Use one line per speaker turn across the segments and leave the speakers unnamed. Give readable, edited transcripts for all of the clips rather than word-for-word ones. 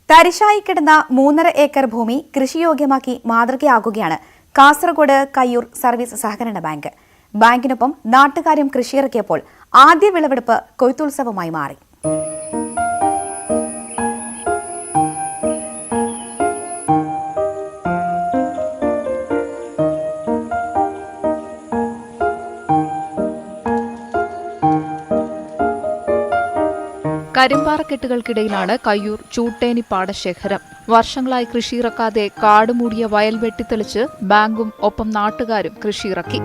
തരിശായി കിടന്ന 3.5 ഏക്കർ ഭൂമി കൃഷിയോഗ്യമാക്കി മാതൃകയാകുകയാണ് കാസർഗോഡ് കയ്യൂർ സർവീസ് സഹകരണ ബാങ്ക്. ബാങ്കിനൊപ്പം നാട്ടുകാരും കൃഷിയിറക്കിയപ്പോൾ ആദ്യ വിളവെടുപ്പ് കൊയ്ത്തുത്സവമായി മാറി.
കരിമ്പാറക്കെട്ടുകൾക്കിടയിലാണ് കയ്യൂർ ചൂട്ടേനി പാടശേഖരം. വർഷങ്ങളായി കൃഷിയിറക്കാതെ കാടുമൂടിയ വയൽ വെട്ടിത്തെളിച്ച് ബാങ്കും ഒപ്പം നാട്ടുകാരും കൃഷിയിറക്കി.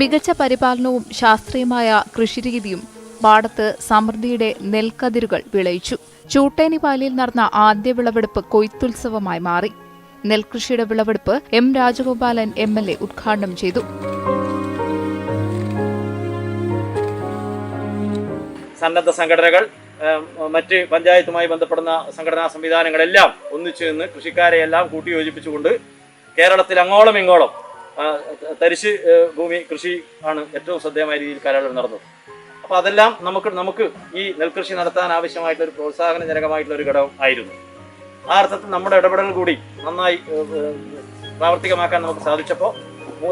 മികച്ച പരിപാലനവും ശാസ്ത്രീയമായ കൃഷിരീതിയും പാടത്ത് സമൃദ്ധിയുടെ നെൽക്കതിരുകൾ വിളയിച്ചു. ചൂട്ടേനി പാലിയിൽ നടന്ന ആദ്യ വിളവെടുപ്പ് കൊയ്ത്തുത്സവമായി മാറി. നെൽകൃഷിയുടെ വിളവെടുപ്പ് എം രാജഗോപാലൻ MLA ഉദ്ഘാടനം ചെയ്തു.
സന്നദ്ധ സംഘടനകൾ, മറ്റ് പഞ്ചായത്തുമായി ബന്ധപ്പെടുന്ന സംഘടനാ സംവിധാനങ്ങളെല്ലാം ഒന്നിച്ചു നിന്ന് കൃഷിക്കാരെയെല്ലാം കൂട്ടിയോജിപ്പിച്ചുകൊണ്ട് കേരളത്തിൽ അങ്ങോളം ഇങ്ങോളം തരിശ് ഭൂമി കൃഷി ആണ് ഏറ്റവും ശ്രദ്ധേയമായ രീതിയിൽ കാലയളവ് നടന്നത്. അപ്പോൾ അതെല്ലാം നമുക്ക് ഈ നെൽകൃഷി നടത്താൻ ആവശ്യമായിട്ടുള്ള ഒരു പ്രോത്സാഹനജനകമായിട്ടുള്ള ഒരു ഘടകം ആയിരുന്നു. ആ അർത്ഥത്തിൽ നമ്മുടെ ഇടപെടൽ കൂടി നന്നായി പ്രാവർത്തികമാക്കാൻ നമുക്ക് സാധിച്ചപ്പോൾ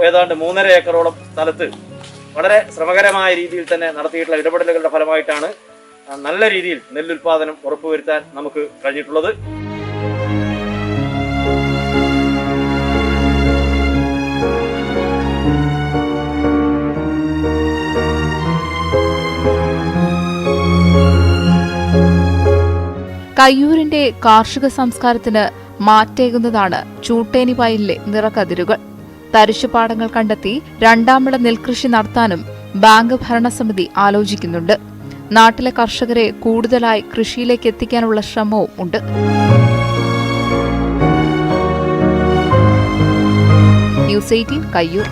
ഏതാണ്ട് 3.5 ഏക്കറോളം സ്ഥലത്ത് വളരെ ശ്രമകരമായ രീതിയിൽ തന്നെ നടത്തിയിട്ടുള്ള ഇടപെടലുകളുടെ ഫലമായിട്ടാണ് നല്ല രീതിയിൽ നെല്ലുൽപാദനം ഉറപ്പുവരുത്താൻ നമുക്ക് കഴിഞ്ഞിട്ടുള്ളത്.
കയ്യൂരിന്റെ കാർഷിക സംസ്കാരത്തിന് മാറ്റേകുന്നതാണ് ചൂട്ടേനി വയലിലെ നിറക്കതിരുകൾ. തരിശുപാടങ്ങൾ കണ്ടെത്തി രണ്ടാം വിള നെൽകൃഷി നടത്താനും ബാങ്ക് ഭരണസമിതി ആലോചിക്കുന്നുണ്ട്. നാട്ടിലെ കർഷകരെ കൂടുതലായി കൃഷിയിലേക്ക് എത്തിക്കാനുള്ള ശ്രമവും ഉണ്ട്. ന്യൂസ് 18 കയ്യൂർ.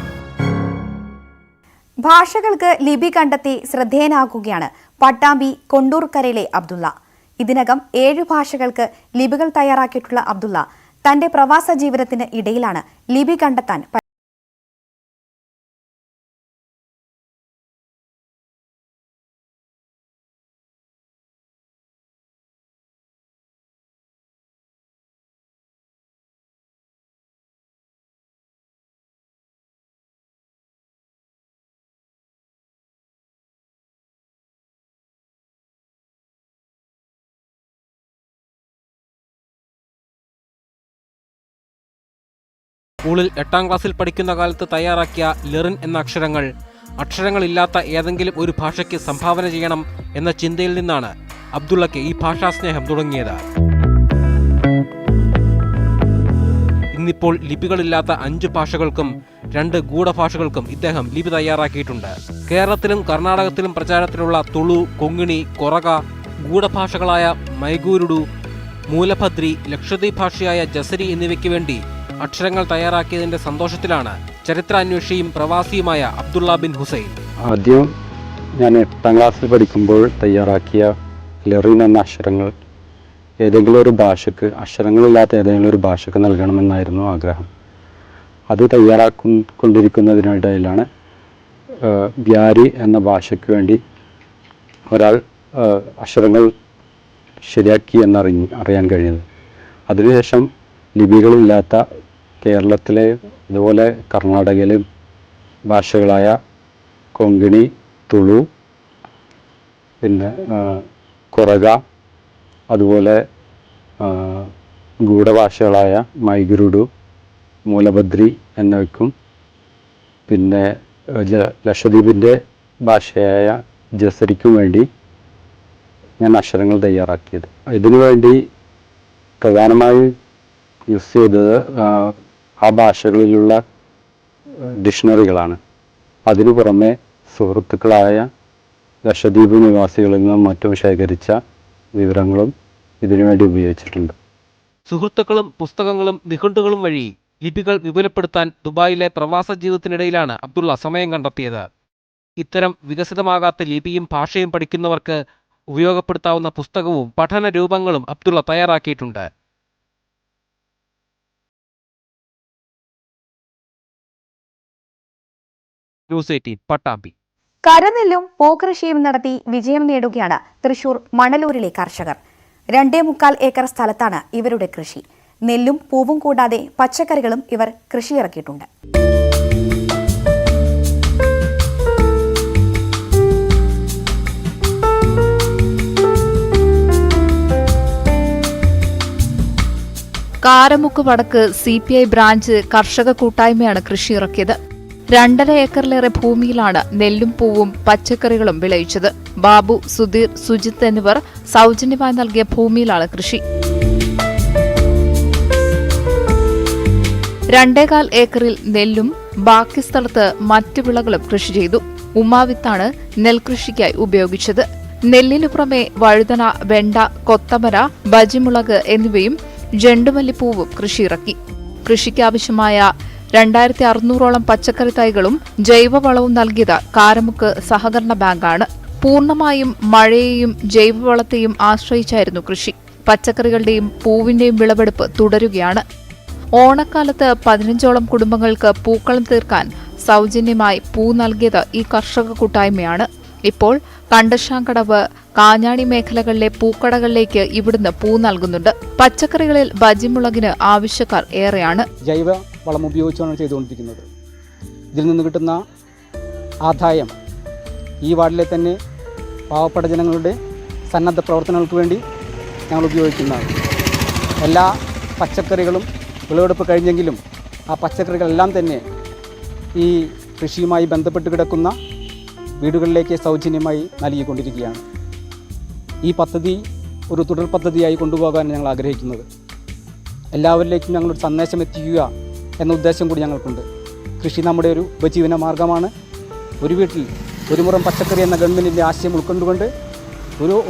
ഭാഷകൾക്ക് ലിപി കണ്ടെത്തി ശ്രദ്ധേയനാകുകയാണ് പട്ടാമ്പി കൊണ്ടൂർക്കരയിലെ അബ്ദുള്ള. ഇതിനകം 7 ഭാഷകൾക്ക് ലിപികൾ തയ്യാറാക്കിയിട്ടുള്ള അബ്ദുള്ള തന്റെ പ്രവാസ ജീവിതത്തിന് ഇടയിലാണ് ലിപി കണ്ടെത്താൻ
സ്കൂളിൽ 8ാം ക്ലാസ്സിൽ പഠിക്കുന്ന കാലത്ത് തയ്യാറാക്കിയ ലെറിൻ എന്ന അക്ഷരങ്ങളില്ലാത്ത ഏതെങ്കിലും ഒരു ഭാഷയ്ക്ക് സംഭാവന ചെയ്യണം എന്ന ചിന്തയിൽ നിന്നാണ് അബ്ദുള്ളയ്ക്ക് ഈ ഭാഷാസ്നേഹം തുടങ്ങിയത്. ഇന്നിപ്പോൾ ലിപികളില്ലാത്ത 5 ഭാഷകൾക്കും 2 ഗൂഢഭാഷകൾക്കും ഇദ്ദേഹം ലിപി തയ്യാറാക്കിയിട്ടുണ്ട്. കേരളത്തിലും കർണാടകത്തിലും പ്രചാരത്തിലുള്ള തുളു, കൊങ്ങിണി, കൊറക, ഗൂഢഭാഷകളായ മൈഗൂരുഡു, മൂലഭദ്രി, ലക്ഷദ്വീപ് ഭാഷയായ ജസരി എന്നിവയ്ക്ക് വേണ്ടി അക്ഷരങ്ങൾ തയ്യാറാക്കിയതിന്റെ സന്തോഷത്തിലാണ് ചരിത്രാന്വേഷിയും പ്രവാസിയുമായ അബ്ദുള്ള ബിൻ ഹുസൈൻ.
ആദ്യം ഞാൻ 8ാം ക്ലാസ്സിൽ പഠിക്കുമ്പോൾ തയ്യാറാക്കിയ ലെറിൻ എന്ന അക്ഷരങ്ങൾ ഏതെങ്കിലും ഒരു ഭാഷയ്ക്ക്, അക്ഷരങ്ങളില്ലാത്ത ഏതെങ്കിലും ഒരു ഭാഷയ്ക്ക് നൽകണമെന്നായിരുന്നു ആഗ്രഹം. അത് തയ്യാറാക്കൊണ്ടിരിക്കുന്നതിനിടയിലാണ് ബ്യാരി എന്ന ഭാഷയ്ക്ക് വേണ്ടി ഒരാൾ അക്ഷരങ്ങൾ ശരിയാക്കി അറിയാൻ കഴിഞ്ഞത്. അതിനുശേഷം ലിപികളില്ലാത്ത കേരളത്തിലെ അതുപോലെ കർണാടകയിലെയും ഭാഷകളായ കൊങ്കിണി, തുളു, പിന്നെ കൊറക, അതുപോലെ ഗൂഢഭാഷകളായ മൈഗുരുഡു, മൂലഭദ്രി എന്നിവയ്ക്കും പിന്നെ ലക്ഷദ്വീപിൻ്റെ ഭാഷയായ ജസരിക്കും വേണ്ടി ഞാൻ അക്ഷരങ്ങൾ തയ്യാറാക്കിയത്. ഇതിനുവേണ്ടി പ്രധാനമായി യൂസ് ചെയ്തത് ആ ഭാഷകളിലുള്ള ഡിക്ഷണറികളാണ്. അതിനു പുറമെ സുഹൃത്തുക്കളായ ലക്ഷദ്വീപ് നിവാസികളിൽ നിന്നും മറ്റും ശേഖരിച്ച വിവരങ്ങളും ഇതിനുവേണ്ടി ഉപയോഗിച്ചിട്ടുണ്ട്.
സുഹൃത്തുക്കളും പുസ്തകങ്ങളും നിഘണ്ടുകളും വഴി ലിപികൾ വിപുലപ്പെടുത്താൻ ദുബായിലെ പ്രവാസ ജീവിതത്തിനിടയിലാണ് അബ്ദുള്ള സമയം കണ്ടെത്തിയത്. ഇത്തരം വികസിതമാകാത്ത ലിപിയും ഭാഷയും പഠിക്കുന്നവർക്ക് ഉപയോഗപ്പെടുത്താവുന്ന പുസ്തകവും പഠന രൂപങ്ങളും അബ്ദുള്ള തയ്യാറാക്കിയിട്ടുണ്ട്. ന്യൂസ് 18 പട്ടാമ്പി.
കരനെല്ലും പൂക്കൃഷിയും നടത്തി വിജയം നേടുകയാണ് തൃശൂർ മണലൂരിലെ കർഷകർ. 2.25 ഏക്കർ സ്ഥലത്താണ് ഇവരുടെ കൃഷി. നെല്ലും പൂവും കൂടാതെ പച്ചക്കറികളും ഇവർ കൃഷിയിറക്കിയിട്ടുണ്ട്.
കാരമുക്ക് വടക്ക് CPI ബ്രാഞ്ച് കർഷക കൂട്ടായ്മയാണ് കൃഷിയിറക്കിയത്. 2.5 ഏക്കറിലേറെ ഭൂമിയിലാണ് നെല്ലും പൂവും പച്ചക്കറികളും വിളയിച്ചത്. ബാബു, സുധീർ, സുജിത്ത് എന്നിവർ സൗജന്യമായി നൽകിയ ഭൂമിയിലാണ് കൃഷി. 2.25 ഏക്കറിൽ നെല്ലും ബാക്കി സ്ഥലത്ത് മറ്റു വിളകളും കൃഷി ചെയ്തു. ഉമാവിത്താണ് നെൽകൃഷിക്കായി ഉപയോഗിച്ചത്. നെല്ലിനു പുറമെ വഴുതന, വെണ്ട, കൊത്തമര, ബജിമുളക് എന്നിവയും ജെണ്ടുമല്ലിപ്പൂവും കൃഷിയിറക്കി. കൃഷിക്കാവശ്യമായ 2600ഓളം പച്ചക്കറി തൈകളും ജൈവവളവും നൽകിയത് കാരമുക്ക് സഹകരണ ബാങ്കാണ്. പൂർണ്ണമായും മഴയെയും ജൈവവളത്തെയും ആശ്രയിച്ചായിരുന്നു കൃഷി. പച്ചക്കറികളുടെയും പൂവിന്റെയും വിളവെടുപ്പ് തുടരുകയാണ്. ഓണക്കാലത്ത് 15ഓളം കുടുംബങ്ങൾക്ക് പൂക്കളം തീർക്കാൻ സൗജന്യമായി പൂ നൽകിയത് ഈ കർഷക കൂട്ടായ്മയാണ്. ഇപ്പോൾ കണ്ടശാങ്കടവ്, കാഞ്ഞാണി മേഖലകളിലെ പൂക്കടകളിലേക്ക് ഇവിടുന്ന് പൂ നൽകുന്നുണ്ട്. പച്ചക്കറികളിൽ ബജിമുളകിന് ആവശ്യക്കാർ ഏറെയാണ്.
ജൈവ വളം ഉപയോഗിച്ചാണ് ചെയ്തുകൊണ്ടിരിക്കുന്നത്. ഇതിൽ നിന്ന് കിട്ടുന്ന ആദായം ഈ വാർഡിലെ തന്നെ പാവപ്പെട്ട ജനങ്ങളുടെ സന്നദ്ധ പ്രവർത്തനങ്ങൾക്ക് വേണ്ടി ഞങ്ങൾ ഉപയോഗിക്കുന്നതാണ്. എല്ലാ പച്ചക്കറികളും വിളവെടുപ്പ് കഴിഞ്ഞെങ്കിലും ആ പച്ചക്കറികളെല്ലാം തന്നെ ഈ കൃഷിയുമായി ബന്ധപ്പെട്ട് കിടക്കുന്ന വീടുകളിലേക്ക് സൗജന്യമായി നൽകിക്കൊണ്ടിരിക്കുകയാണ്. ഈ പദ്ധതി ഒരു തുടർ പദ്ധതിയായി കൊണ്ടുപോകാൻ ഞങ്ങൾ ആഗ്രഹിക്കുന്നത്. എല്ലാവരിലേക്കും ഞങ്ങളൊരു സന്ദേശം എത്തിക്കുക എന്ന ഉദ്ദേശം കൂടി ഞങ്ങൾക്കുണ്ട്. കൃഷി നമ്മുടെ ഒരു ഉപജീവന മാർഗമാണ്. ഒരു വീട്ടിൽ ഒരു മുറം പച്ചക്കറി എന്ന ഗവൺമെൻറ്റിൻ്റെ ആശയം ഉൾക്കൊണ്ടുകൊണ്ട്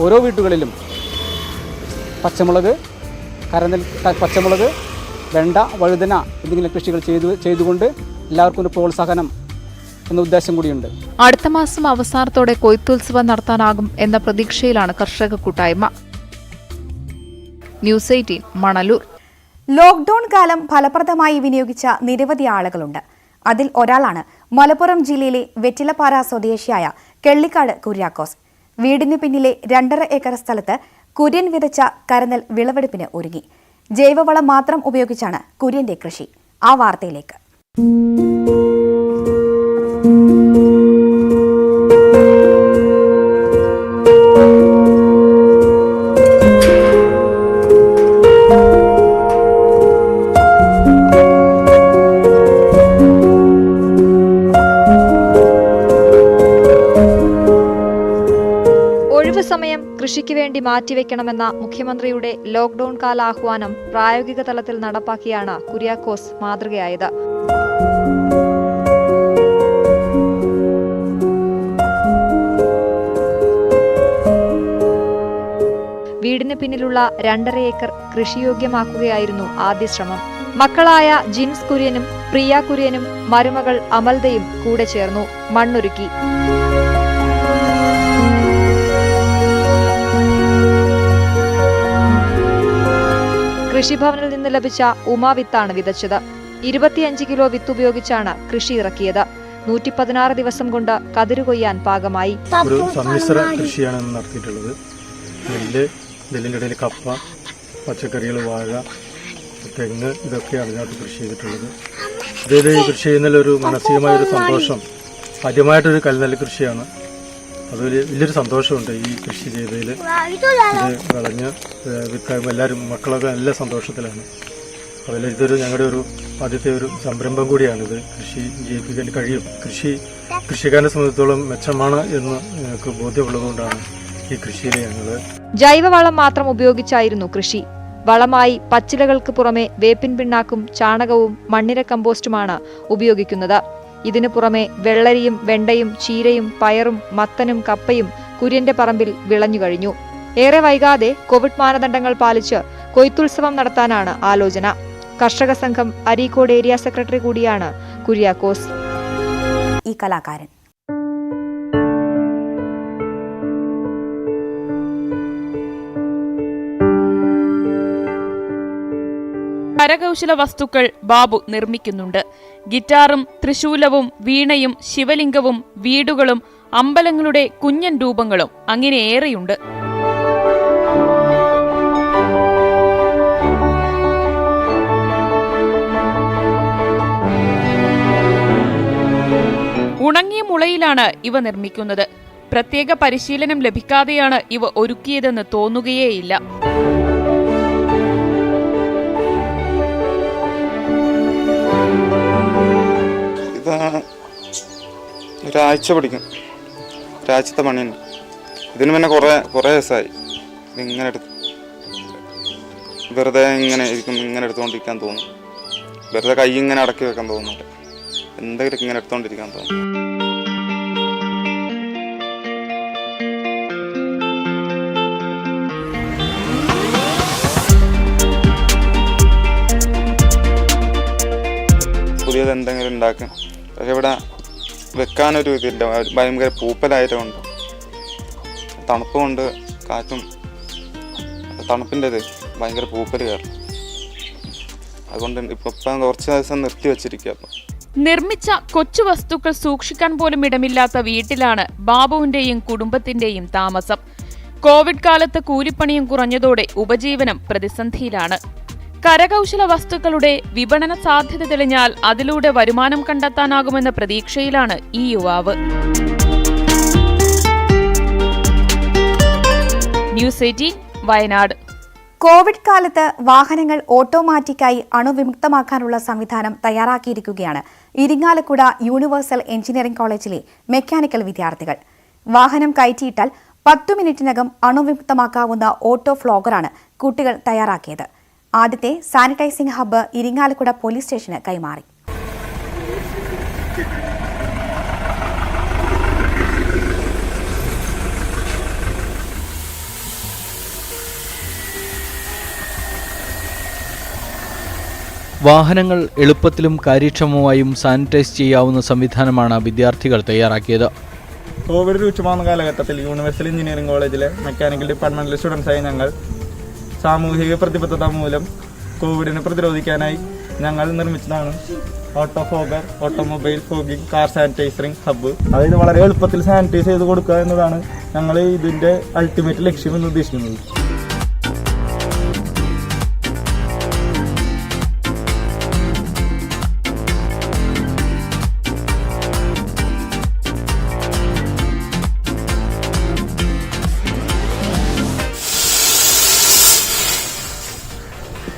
ഓരോ വീട്ടുകളിലും പച്ചമുളക്, പച്ചമുളക്, വെണ്ട, വഴുതന എന്തെങ്കിലും കൃഷികൾ ചെയ്തുകൊണ്ട് എല്ലാവർക്കും ഒരു പ്രോത്സാഹനം എന്ന ഉദ്ദേശം കൂടിയുണ്ട്.
അടുത്ത മാസം അവസാനത്തോടെ കൊയ്ത്തുത്സവം നടത്താനാകും എന്ന പ്രതീക്ഷയിലാണ് കർഷക കൂട്ടായ്മ. ന്യൂസ് 18 മണലൂർ.
ലോക്ഡൌൺ കാലം ഫലപ്രദമായി വിനിയോഗിച്ച നിരവധി ആളുകളുണ്ട്. അതിൽ ഒരാളാണ് മലപ്പുറം ജില്ലയിലെ വെറ്റിലപ്പാറ സ്വദേശിയായ കെള്ളിക്കാട് കുര്യാക്കോസ്. വീടിന് പിന്നിലെ 2.5 ഏക്കർ സ്ഥലത്ത് കുര്യൻ വിതച്ച കരനെൽ വിളവെടുപ്പിന് ഒരുങ്ങി. ജൈവവളം മാത്രം ഉപയോഗിച്ചാണ് കുര്യന്റെ കൃഷി. ആ വാർത്തയിലേക്ക്.
സമയം കൃഷിക്ക് വേണ്ടി മാറ്റിവെക്കണമെന്ന മുഖ്യമന്ത്രിയുടെ ലോക്ഡൌൺ കാല ആഹ്വാനം പ്രായോഗിക തലത്തിൽ നടപ്പാക്കിയാണ് കുര്യാക്കോസ് മാതൃകയായത്. വീടിന് പിന്നിലുള്ള 2.5 ഏക്കർ കൃഷിയോഗ്യമാക്കുകയായിരുന്നു ആദ്യ ശ്രമം. മക്കളായ ജിൻസ് കുര്യനും പ്രിയ കുര്യനും മരുമകൾ അമൽദയും കൂടെ ചേർന്നു മണ്ണൊരുക്കി. കൃഷിഭവനിൽ നിന്ന് ലഭിച്ച ഉമാവിത്താണ് വിതച്ചത്. 25 കിലോ വിത്ത് ഉപയോഗിച്ചാണ് കൃഷി ഇറക്കിയത്. 116 ദിവസം കൊണ്ട് കതിരു കൊയ്യാൻ പാകമായി.
ഒരു സമ്മിശ്ര കൃഷിയാണ് നടത്തിയിട്ടുള്ളത്. നെല്ലിൻ്റെ ഇടയിൽ കപ്പ, പച്ചക്കറികൾ, വാഴ, തെങ്ങ് ഇതൊക്കെയാണ് ഇതിനകത്ത് കൃഷി ചെയ്തിട്ടുള്ളത്. ഇതിൽ കൃഷി ചെയ്യുന്നതിലൊരു മാനസികമായൊരു സന്തോഷം. ആദ്യമായിട്ടൊരു കൽനെല്ല് കൃഷിയാണ്. അതൊരു വലിയൊരു സന്തോഷമുണ്ട് ഈ കൃഷി ചെയ്തതിൽ. ഇത് വിളഞ്ഞ് വിത്താകുമ്പോൾ എല്ലാവരും മക്കളൊക്കെ നല്ല സന്തോഷത്തിലാണ്. അതിൽ ഇതൊരു ഞങ്ങളുടെ ഒരു ആദ്യത്തെ ഒരു സംരംഭം കൂടിയാണിത്. കൃഷി ജീവിപ്പിക്കാൻ കഴിയും. കൃഷിക്കാരനെ സംബന്ധിച്ചിടത്തോളം മെച്ചമാണ് എന്ന് ഞങ്ങൾക്ക് ബോധ്യമുള്ളതുകൊണ്ടാണ് ഈ കൃഷിയിൽ ഞങ്ങൾ
ജൈവവളം മാത്രം ഉപയോഗിച്ചായിരുന്നു കൃഷി. വളമായി പച്ചിലകൾക്ക് പുറമെ വേപ്പിൻ പിണ്ണാക്കും ചാണകവും മണ്ണിര കമ്പോസ്റ്റുമാണ് ഉപയോഗിക്കുന്നത്. ഇതിനു പുറമെ വെള്ളരിയും വെണ്ടയും ചീരയും പയറും മത്തനും കപ്പയും കുര്യന്റെ പറമ്പിൽ വിളഞ്ഞുകഴിഞ്ഞു. ഏറെ വൈകാതെ കോവിഡ് മാനദണ്ഡങ്ങൾ പാലിച്ച് കൊയ്ത്തുത്സവം നടത്താനാണ് ആലോചന. കർഷക സംഘം അരീക്കോട് ഏരിയ സെക്രട്ടറി കൂടിയാണ് കുര്യാക്കോസ്.
ഈ കലാകാരൻ
കരകൗശല വസ്തുക്കൾ ബാബു നിർമ്മിക്കുന്നുണ്ട്. ഗിറ്റാറും ത്രിശൂലവും വീണയും ശിവലിംഗവും വീടുകളും അമ്പലങ്ങളുടെ കുഞ്ഞൻ രൂപങ്ങളും അങ്ങനെ ഏറെയുണ്ട്. ഉണങ്ങിയ മുളയിലാണ് ഇവ നിർമ്മിക്കുന്നത്. പ്രത്യേക പരിശീലനം ലഭിക്കാതെയാണ് ഇവ ഒരുക്കിയതെന്ന് തോന്നുകയേയില്ല.
ഒരാഴ്ച പഠിക്കും, ഒരാഴ്ചത്തെ പണിയാണ്. ഇതിന് പിന്നെ കുറേ ദിവസമായി ഇതിങ്ങനെ വെറുതെ ഇങ്ങനെ ഇരിക്കും, ഇങ്ങനെ എടുത്തുകൊണ്ടിരിക്കാൻ തോന്നും. വെറുതെ കൈ ഇങ്ങനെ അടക്കി വെക്കാൻ തോന്നുന്നുണ്ട്, എന്തെങ്കിലും ഇങ്ങനെ എടുത്തുകൊണ്ടിരിക്കാൻ തോന്നും. പുതിയത് എന്തെങ്കിലും ഉണ്ടാക്കും. പക്ഷെ ഇവിടെ വെക്കാനൊരു ഇതില്ല, ഭയങ്കര പൂപ്പലായതുകൊണ്ട്, തണുപ്പ് കൊണ്ട് കാറ്റും തണുപ്പിൻ്റെ ഇത് ഭയങ്കര പൂപ്പൽ കയറും. അതുകൊണ്ട് ഇപ്പം കുറച്ച് ദിവസം നിർത്തി വെച്ചിരിക്കുക.
നിർമ്മിച്ച കൊച്ചു വസ്തുക്കൾ സൂക്ഷിക്കാൻ പോലും ഇടമില്ലാത്ത വീട്ടിലാണ് ബാബുവിന്റെയും കുടുംബത്തിന്റെയും താമസം. കോവിഡ് കാലത്ത് കൂലിപ്പണിയും കുറഞ്ഞതോടെ ഉപജീവനം പ്രതിസന്ധിയിലാണ്. കരകൗശല വസ്തുക്കളുടെ വിപണന സാധ്യത തെളിഞ്ഞാൽ അതിലൂടെ വരുമാനം കണ്ടെത്താനാകുമെന്ന പ്രതീക്ഷയിലാണ് ഈ യുവാവ്. ന്യൂസ് 18 വയനാട്.
കോവിഡ് കാലത്ത് വാഹനങ്ങൾ ഓട്ടോമാറ്റിക്കായി അണുവിമുക്തമാക്കാനുള്ള സംവിധാനം തയ്യാറാക്കിയിരിക്കുകയാണ് ഇരിങ്ങാലക്കുട യൂണിവേഴ്സൽ എഞ്ചിനീയറിംഗ് കോളേജിലെ മെക്കാനിക്കൽ വിദ്യാർത്ഥികൾ. വാഹനം കയറ്റിയിട്ടാൽ 10 മിനിറ്റിനകം അണുവിമുക്തമാക്കാവുന്ന ഓട്ടോ ഫ്ലോഗറാണ് കുട്ടികൾ തയ്യാറാക്കിയത്. ആദ്യത്തെ സാനിറ്റൈസിംഗ് ഹബ്ബ് ഇരിങ്ങാലക്കുട പോലീസ് സ്റ്റേഷന് കൈമാറി.
വാഹനങ്ങൾ എളുപ്പത്തിലും കാര്യക്ഷമമായും സാനിറ്റൈസ് ചെയ്യാവുന്ന സംവിധാനമാണ് വിദ്യാർത്ഥികൾ തയ്യാറാക്കിയത്.
കോവിഡ് രൂക്ഷമാകുന്ന കാലഘട്ടത്തിൽ യൂണിവേഴ്സൽ എഞ്ചിനീയറിംഗ് കോളേജിലെ മെക്കാനിക്കൽ ഡിപ്പാർട്ട്മെന്റിലെ സ്റ്റുഡൻസായി ഞങ്ങൾ സാമൂഹിക പ്രതിബദ്ധത മൂലം കോവിഡിനെ പ്രതിരോധിക്കാനായി ഞങ്ങൾ നിർമ്മിച്ചതാണ് auto fogger, automobile fogging, car sanitizering hub. അതായത് വളരെ എളുപ്പത്തിൽ സാനിറ്റൈസ് ചെയ്ത് കൊടുക്കുക എന്നതാണ് ഞങ്ങൾ ഇതിൻ്റെ അൾട്ടിമേറ്റ് ലക്ഷ്യം എന്ന് ഉദ്ദേശിക്കുന്നത്.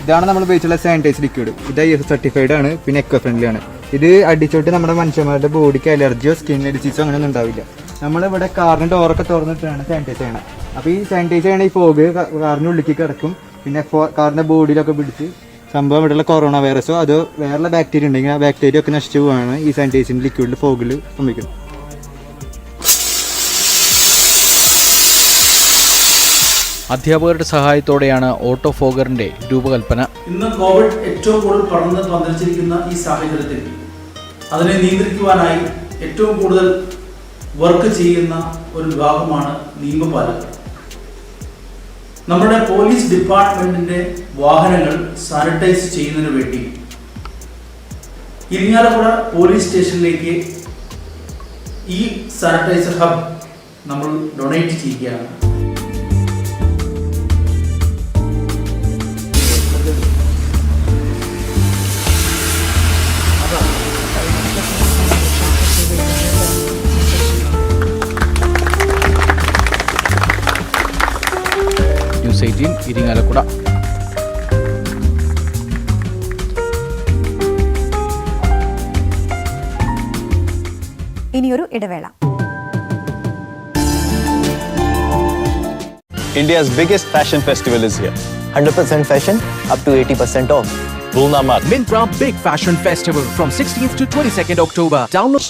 ഇതാണ് നമ്മൾ ഉപയോഗിച്ചുള്ള സാനിറ്റൈസ് ലിക്വിഡ്. ഇത് ISO സർട്ടിഫൈഡ് ആണ്, പിന്നെ എക്കോ ഫ്രണ്ട്ലി ആണ്. ഇത് അടിച്ചോട്ട് നമ്മുടെ മനുഷ്യന്മാരുടെ ബോഡിക്ക് അലർജിയോ സ്കിൻ ഡിസീസോ അങ്ങനെയൊന്നും ഉണ്ടാവില്ല. നമ്മളിവിടെ കാറിന് ഡോറൊക്കെ തുറന്നിട്ടാണ് സാനിറ്റൈസ് ചെയ്യണം. അപ്പോൾ ഈ സാനിറ്റൈസ് ചെയ്യണ ഈ ഫോഗ് കാറിൻ്റെ ഉള്ളിലേക്ക് കിടക്കും. പിന്നെ കാറിൻ്റെ ബോഡിയിലൊക്കെ പിടിച്ച് സംഭവം ഇവിടെയുള്ള കൊറോണ വൈറസോ അതോ വേറെ ബാക്ടീരിയ ഉണ്ടെങ്കിൽ ആ ബാക്ടീരിയ ഒക്കെ നശിച്ചു പോവാണ് ഈ സാനിറ്റൈസിങ് ലിക്വിഡിൽ ഫോഗിൽ സംഭവിക്കുന്നത്.
അധ്യാപകരുടെ സഹായത്തോടെയാണ് ഓട്ടോ ഫോഗറിന്റെ രൂപകൽപ്പന.
ഇന്ന് കോവിഡ് ഏറ്റവും കൂടുതൽ പടർന്നിരിക്കുന്ന ഈ സാഹചര്യത്തിൽ അതിനെ നിയന്ത്രിക്കുവാനായി ഏറ്റവും കൂടുതൽ വർക്ക് ചെയ്യുന്ന ഒരു വിഭാഗമാണ് നിയമപാലകർ. നമ്മുടെ പോലീസ് ഡിപ്പാർട്ട്മെന്റിന്റെ വാഹനങ്ങൾ സാനിറ്റൈസ് ചെയ്യുന്നതിന് വേണ്ടി ഇരിങ്ങാലക്കുട പോലീസ് സ്റ്റേഷനിലേക്ക് ഈ സാനിറ്റൈസർ ഹബ് നമ്മൾ ഡൊണേറ്റ് ചെയ്യുകയാണ്.
ന്യൂസ് 18 ഇരിങ്ങാലക്കുട.
ഇനിയൊരു ഇടവേള.
India's biggest fashion festival is here. 100% fashion, up to 80% off. Bulna Mart.
Myntra Big Fashion Festival from 16th to 22nd October. Download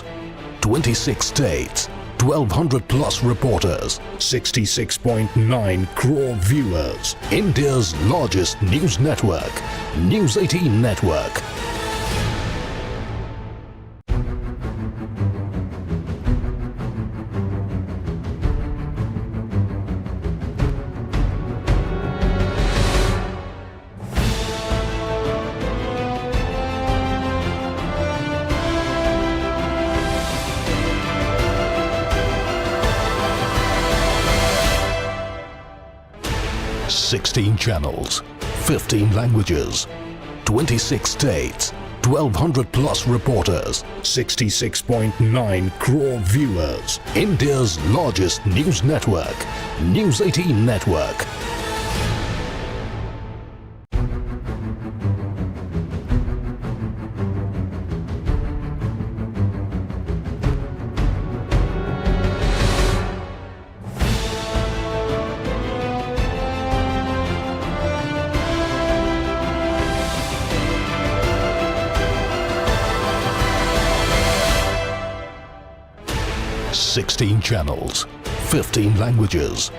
26 states, 1200 plus reporters, 66.9 crore viewers. India's largest news network, News 18 Network. 16 channels, 15 languages, 26 states, 1200 plus reporters, 66.9 crore viewers. India's largest news network, News 18 Network. Sixteen channels, 15 languages,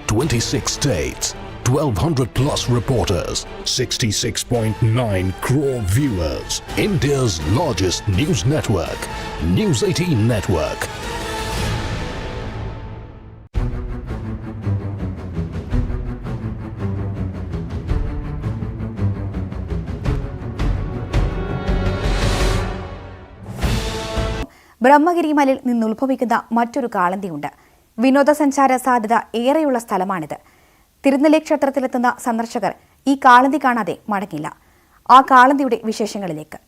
26 states, 1200 plus reporters, 66.9 crore viewers. India's largest news network, News 18 Network.
Brahmagiri മലയിൽ നിന്നുത്ഭവിക്കുന്ന മറ്റൊരു കാളന്തിയുണ്ട്. വിനോദസഞ്ചാര സാധ്യത ഏറെയുള്ള സ്ഥലമാണിത്. തിരുനെല്ലി ക്ഷേത്രത്തിലെത്തുന്ന സന്ദർശകർ ഈ കാളന്തി കാണാതെ മടങ്ങില്ല. ആ കാളന്തിയുടെ വിശേഷങ്ങളിലേക്ക്.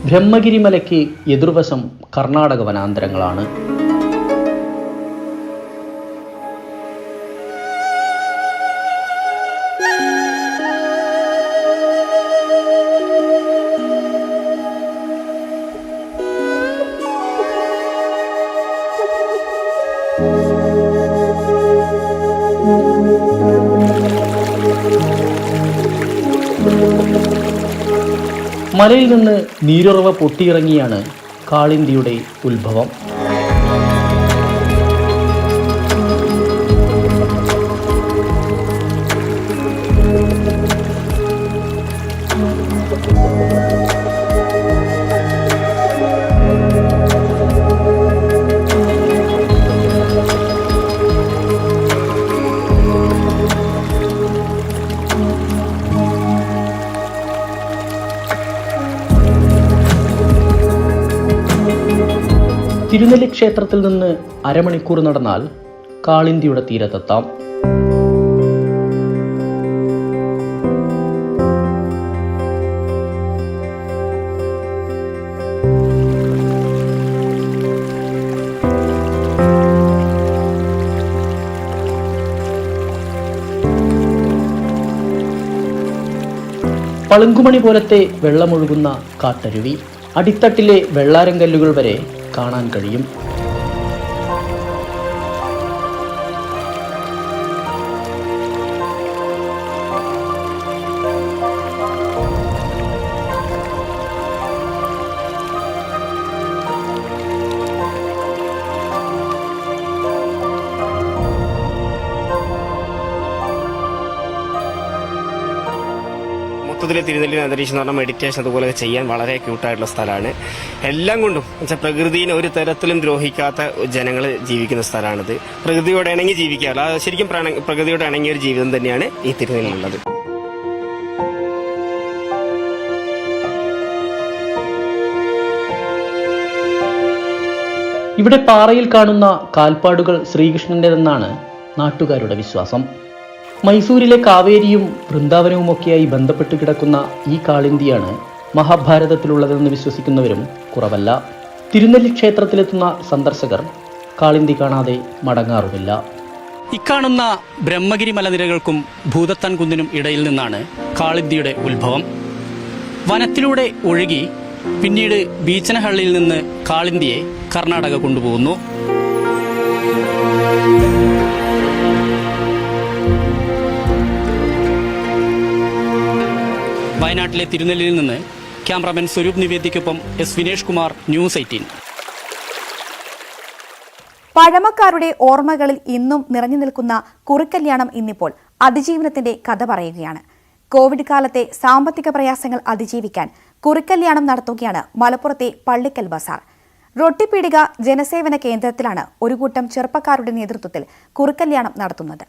ബ്രഹ്മഗിരി മലയ്ക്ക് എതിർവശം കർണാടക വനാന്തരങ്ങളാണ്. മലയിൽ നിന്ന് നീരുറവ പൊട്ടിയിറങ്ങിയാണ് കാളിന്തിയുടെ ഉത്ഭവം. തിരുനെല്ലി ക്ഷേത്രത്തിൽ നിന്ന് അരമണിക്കൂർ നടന്നാൽ കാളിന്തിയുടെ തീരത്തെത്താം. പളുങ്കുമണി പോലത്തെ വെള്ളമൊഴുകുന്ന കാട്ടരുവി, അടിത്തട്ടിലെ വെള്ളാരം കല്ലുകൾ വരെ കാണാൻ കഴിയും.
മൊത്തത്തിൽ തിരുനെല്ലി അന്തരീക്ഷം എന്ന് പറഞ്ഞാൽ മെഡിറ്റേഷൻ അതുപോലെ ചെയ്യാൻ വളരെ ക്യൂട്ടായിട്ടുള്ള സ്ഥലമാണ്. എല്ലാം കൊണ്ടും വെച്ചാൽ പ്രകൃതിനെ ഒരു തരത്തിലും ദ്രോഹിക്കാത്ത ജനങ്ങൾ ജീവിക്കുന്ന സ്ഥലമാണിത്. പ്രകൃതിയോട് ഇണങ്ങി ജീവിക്കാറുള്ള ശരിക്കും പ്രകൃതിയോട് ഇണങ്ങിയ ഒരു ജീവിതം തന്നെയാണ് ഈ തിരുനെല്ലിയിലുള്ളത്.
ഇവിടെ പാറയിൽ കാണുന്ന കാൽപ്പാടുകൾ ശ്രീകൃഷ്ണന്റേതെന്നാണ് നാട്ടുകാരുടെ വിശ്വാസം. മൈസൂരിലെ കാവേരിയും വൃന്ദാവനവുമൊക്കെയായി ബന്ധപ്പെട്ട് കിടക്കുന്ന ഈ കാളിന്തിയാണ് മഹാഭാരതത്തിലുള്ളതെന്ന് വിശ്വസിക്കുന്നവരും കുറവല്ല. തിരുനെല്ലി ക്ഷേത്രത്തിലെത്തുന്ന സന്ദർശകർ കാളിന്തി കാണാതെ മടങ്ങാറുമില്ല. ഇക്കാണുന്ന ബ്രഹ്മഗിരി മലനിരകൾക്കും ഭൂതത്താൻ കുന്നിനും ഇടയിൽ നിന്നാണ് കാളിന്തിയുടെ ഉത്ഭവം. വനത്തിലൂടെ ഒഴുകി പിന്നീട് ബീച്ചനഹള്ളിയിൽ നിന്ന് കാളിന്തിയെ കർണാടക കൊണ്ടുപോകുന്നു. വയനാട്ടിലെ തിരുനെല്ലിയിൽ നിന്ന് ക്യാമറാമാൻ സ്വരൂപ് നിവേദിക്കൊപ്പം എസ് വിനേഷ് കുമാർ, ന്യൂസ് 18.
പഴമക്കാരുടെ ഓർമ്മകളിൽ ഇന്നും നിറഞ്ഞു നിൽക്കുന്ന കുറിക്കല്യാണം ഇന്നിപ്പോൾ അതിജീവനത്തിന്റെ കഥ പറയുകയാണ്. കോവിഡ് കാലത്തെ സാമ്പത്തിക പ്രയാസങ്ങൾ അതിജീവിക്കാൻ കുറിക്കല്യാണം നടത്തുകയാണ് മലപ്പുറത്തെ പള്ളിക്കൽ ബസാർ. റൊട്ടിപ്പീടിക ജനസേവന കേന്ദ്രത്തിലാണ് ഒരു കൂട്ടം ചെറുപ്പക്കാരുടെ നേതൃത്വത്തിൽ കുറിക്കല്യാണം നടത്തുന്നത്.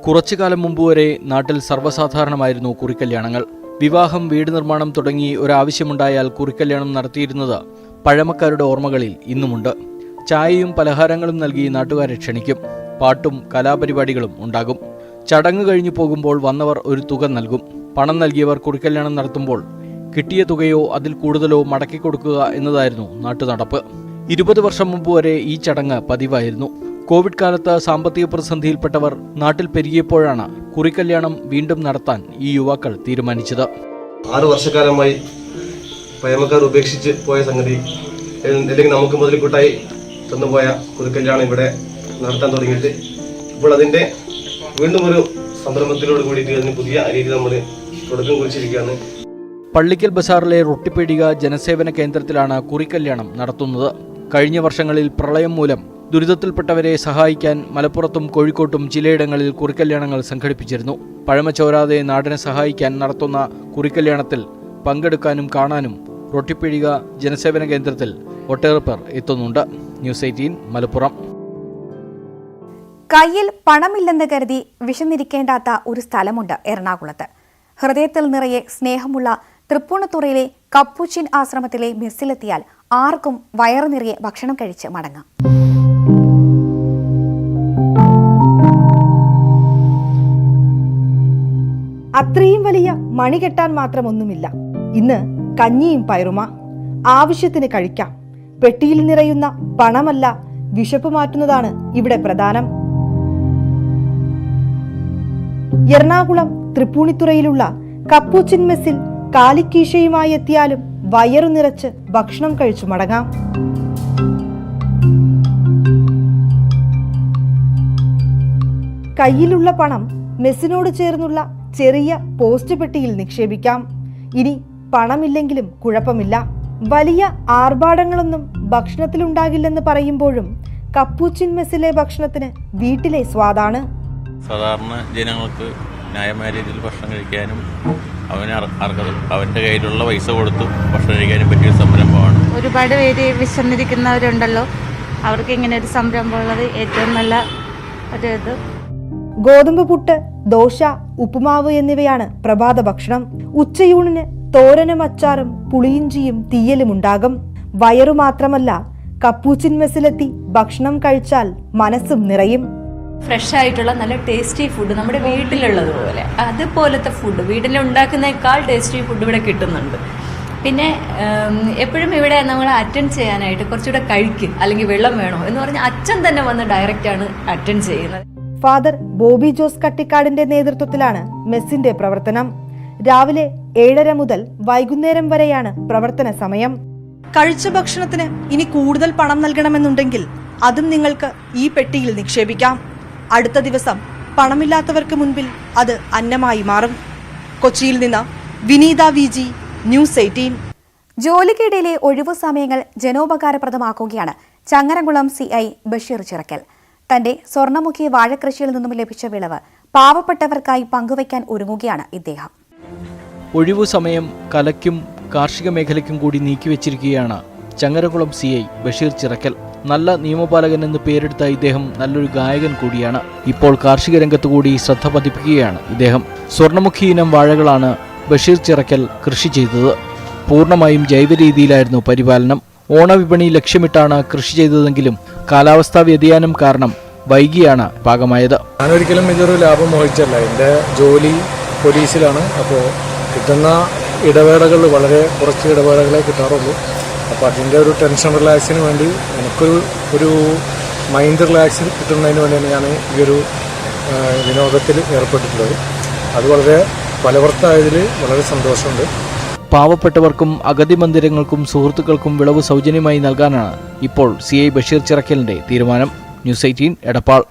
കുറച്ചുകാലം മുമ്പ് വരെ നാട്ടിൽ സർവ്വസാധാരണമായിരുന്നു കുറിക്കല്യാണങ്ങൾ. വിവാഹം, വീട് നിർമ്മാണം തുടങ്ങി ഒരാവശ്യമുണ്ടായാൽ കുറിക്കല്യാണം നടത്തിയിരുന്നത് പഴമക്കാരുടെ ഓർമ്മകളിൽ ഇന്നുമുണ്ട്. ചായയും പലഹാരങ്ങളും നൽകി നാട്ടുകാരെ ക്ഷണിക്കും. പാട്ടും കലാപരിപാടികളും ഉണ്ടാകും. ചടങ്ങ് കഴിഞ്ഞു പോകുമ്പോൾ വന്നവർ ഒരു തുക നൽകും. പണം നൽകിയവർ കുറിക്കല്യാണം നടത്തുമ്പോൾ കിട്ടിയ തുകയോ അതിൽ കൂടുതലോ മടക്കി കൊടുക്കുക എന്നതായിരുന്നു നാട്ടുനടപ്പ്. 20 വർഷം മുമ്പ് വരെ ഈ ചടങ്ങ് പതിവായിരുന്നു. കോവിഡ് കാലത്ത് സാമ്പത്തിക പ്രതിസന്ധിയിൽപ്പെട്ടവർ നാട്ടിൽ പെരുകിയപ്പോഴാണ് കുറിക്കല്യാണം വീണ്ടും നടത്താൻ ഈ യുവാക്കൾ തീരുമാനിച്ചത്.
6 വർഷക്കാലമായി പഴമക്കാർ ഉപേക്ഷിച്ച് പോയ സംഗതി, അല്ലെങ്കിൽ നമുക്ക് മുതൽക്കൂട്ടായി തന്നുപോയ കുറിക്കല്യാണം ഇവിടെ നടത്താൻ തുടങ്ങിയിട്ട് ഇപ്പോൾ അതിൻ്റെ വീണ്ടും ഒരു സംരംഭത്തിനോട് കൂടിയിട്ട് അതിന് പുതിയ രീതി നമ്മൾ തുടക്കം കുറിച്ചിരിക്കുകയാണ്.
പള്ളിക്കൽ ബസാറിലെ റൊട്ടിപ്പീടിക ജനസേവന കേന്ദ്രത്തിലാണ് കുറിക്കല്യാണം നടത്തുന്നത്. കഴിഞ്ഞ വർഷങ്ങളിൽ പ്രളയം മൂലം ദുരിതത്തിൽപ്പെട്ടവരെ സഹായിക്കാൻ മലപ്പുറത്തും കോഴിക്കോട്ടും ചിലയിടങ്ങളിൽ കുറിക്കല്യാണങ്ങൾ സംഘടിപ്പിച്ചിരുന്നു. പഴമ ചോരാതെ നാടിനെ സഹായിക്കാൻ നടത്തുന്ന കുറിക്കല്യാണത്തിൽ പങ്കെടുക്കാനും കാണാനും റൊട്ടിപ്പീടിക ജനസേവന കേന്ദ്രത്തിൽ ഒട്ടേറെ പേർ എത്തുന്നുണ്ട്. ന്യൂസ് 18 മലപ്പുറം.
കയ്യിൽ പണമില്ലെന്ന് കരുതി വിശന്നിരിക്കേണ്ടാത്ത ഒരു സ്ഥലമുണ്ട് എറണാകുളത്ത്. ഹൃദയത്തിൽ നിറയെ സ്നേഹമുള്ള തൃപ്പൂണിത്തുറയിലെ കപ്പുച്ചിൻ ആശ്രമത്തിലെ മെസ്സിലെത്തിയാൽ ആർക്കും വയറു നിറയെ ഭക്ഷണം കഴിച്ച് മടങ്ങാം.
അത്രയും വലിയ മണി കെട്ടാൻ മാത്രമൊന്നുമില്ല. ഇന്ന് കഞ്ഞിയും പയറുമാ, ആവശ്യത്തിന് കഴിക്കാം. പെട്ടിയിൽ നിറയുന്ന പണമല്ല, വിശപ്പ് മാറ്റുന്നതാണ് ഇവിടെ പ്രധാനം. എറണാകുളം തൃപ്പൂണിത്തുറയിലുള്ള കപ്പൂച്ചിൻ മെസ്സിൽ കാലിക്കീശയുമായി എത്തിയാലും വയറു നിറച്ച് ഭക്ഷണം കഴിച്ചു മടങ്ങാം. കയ്യിലുള്ള പണം മെസ്സിനോട് ചേർന്നുള്ള ചെറിയ പോസ്റ്റ് പെട്ടിയിൽ നിക്ഷേപിക്കാം. ഇനി പണമില്ലെങ്കിലും കുഴപ്പമില്ല. വലിയ ആർഭാടങ്ങളൊന്നും ഭക്ഷണത്തിലുണ്ടാകില്ലെന്ന് പറയുമ്പോഴും കപ്പൂച്ചിൻ മെസ്സിലെ ഭക്ഷണത്തിന് വീട്ടിലെ സ്വാദാണ്.
സാധാരണ ജനങ്ങൾക്ക് ന്യായമായ രീതിയിൽ ഭക്ഷണം കഴിക്കാനും അവൻ്റെ കയ്യിലുള്ള പൈസ കൊടുത്ത് ഭക്ഷണം കഴിക്കാനും പറ്റിയ സംരംഭമാണ്.
ഒരുപാട് പേര് വിശന്നിരിക്കുന്നവരുണ്ടല്ലോ, അവർക്ക് ഇങ്ങനെ ഒരു സംരംഭമുള്ളത് ഏറ്റവും നല്ല ഒരു ഇത്.
ഗോതമ്പ് പുട്ട്, ദോശ, ഉപ്പുമാവ് എന്നിവയാണ് പ്രഭാത ഭക്ഷണം. ഉച്ചയൂണിന് തോരനും അച്ചാറും പുളിയിഞ്ചിയും തീയലും ഉണ്ടാകും. വയറു മാത്രമല്ല, കപ്പൂച്ചിൻ മെസ്സിലെത്തി ഭക്ഷണം കഴിച്ചാൽ മനസ്സും നിറയും.
ഫ്രഷ് ആയിട്ടുള്ള നല്ല ടേസ്റ്റി ഫുഡ്, നമ്മുടെ വീട്ടിലുള്ളതുപോലെ അതുപോലത്തെ ഫുഡ്, വീട്ടിലുണ്ടാക്കുന്നേക്കാൾ ടേസ്റ്റി ഫുഡ് ഇവിടെ കിട്ടുന്നുണ്ട്. പിന്നെ എപ്പോഴും ഇവിടെ നമ്മൾ അറ്റൻഡ് ചെയ്യാനായിട്ട് കുറച്ചുകൂടെ കഴിക്കും, അല്ലെങ്കിൽ വെള്ളം വേണോ എന്ന് പറഞ്ഞാൽ അച്ഛൻ തന്നെ വന്ന് ഡയറക്റ്റാണ് അറ്റൻഡ് ചെയ്യുന്നത്.
ഫാദർ ബോബി ജോസ് കട്ടിക്കാടിന്റെ നേതൃത്വത്തിലാണ് മെസ്സിന്റെ പ്രവർത്തനം. രാവിലെ 7:30 മുതൽ വൈകുന്നേരം വരെയാണ് പ്രവർത്തന സമയം. കഴിച്ച ഭക്ഷണത്തിന് ഇനി കൂടുതൽ പണം നൽകണമെന്നുണ്ടെങ്കിൽ അതും നിങ്ങൾക്ക് ഈ പെട്ടിയിൽ നിക്ഷേപിക്കാം. അടുത്ത ദിവസം പണമില്ലാത്തവർക്ക് മുൻപിൽ അത് അന്നമായി മാറും. കൊച്ചിയിൽ നിന്ന് വിനീത VG, ന്യൂസ് 18.
ജോലിക്കിടയിലെ ഒഴിവു സമയങ്ങൾ ജനോപകാരപ്രദമാക്കുകയാണ് ചങ്ങരംകുളം CI ബഷീർ ചിറക്കൽ. തന്റെ സ്വർണ്ണമുഖി വാഴക്കൃഷിയിൽ നിന്നും ലഭിച്ച വിളവ് പാവപ്പെട്ടവർക്കായി പങ്കുവയ്ക്കാൻ ഒരുങ്ങുകയാണ് ഇദ്ദേഹം.
ഒഴിവു സമയം കലയ്ക്കും കാർഷിക മേഖലയ്ക്കും കൂടി നീക്കിവെച്ചിരിക്കുകയാണ് ചങ്ങരംകുളം CI ബഷീർ ചിറക്കൽ. നല്ല നിയമപാലകൻ എന്ന് പേരെടുത്ത ഇദ്ദേഹം നല്ലൊരു ഗായകൻ കൂടിയാണ്. ഇപ്പോൾ കാർഷിക രംഗത്ത് കൂടി ശ്രദ്ധ പതിപ്പിക്കുകയാണ് ഇദ്ദേഹം. സ്വർണ്ണമുഖി ഇനം വാഴകളാണ് ബഷീർ ചിറക്കൽ കൃഷി ചെയ്തത്. പൂർണ്ണമായും ജൈവ രീതിയിലായിരുന്നു പരിപാലനം. ഓണവിപണി ലക്ഷ്യമിട്ടാണ് കൃഷി ചെയ്തതെങ്കിലും കാലാവസ്ഥാ വ്യതിയാനം കാരണം വൈകിയാണ് പാകമായത്.
ഞാനൊരിക്കലും ഇതൊരു ലാഭം മോഹിച്ചല്ല. എൻ്റെ ജോലി പോലീസിലാണ്. അപ്പോൾ കിട്ടുന്ന ഇടവേളകൾ വളരെ കുറച്ച് ഇടവേളകളെ കിട്ടാറുള്ളൂ. അപ്പോൾ അതിൻ്റെ ഒരു ടെൻഷൻ റിലാക്സിന് വേണ്ടി എനിക്കൊരു മൈൻഡ് റിലാക്സ് കിട്ടുന്നതിന് വേണ്ടിയാണ് ഞാൻ ഈ ഒരു വിനോദത്തിൽ ഏർപ്പെട്ടിട്ടുള്ളത്. അത് വളരെ ഫലവത്തായതിൽ വളരെ സന്തോഷമുണ്ട്.
പാവപ്പെട്ടവർക്കും അഗതി മന്ദിരങ്ങൾക്കും സുഹൃത്തുക്കൾക്കും വിളവ് സൗജന്യമായി നൽകാനാണ് ഇപ്പോൾ CI ബഷീർ ചിറക്കലിന്റെ തീരുമാനം. ന്യൂസ് 18 എടപ്പാൾ.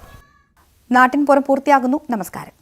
നാട്ടിൻപുറം പൂർത്തിയാകുന്നു. നമസ്കാരം.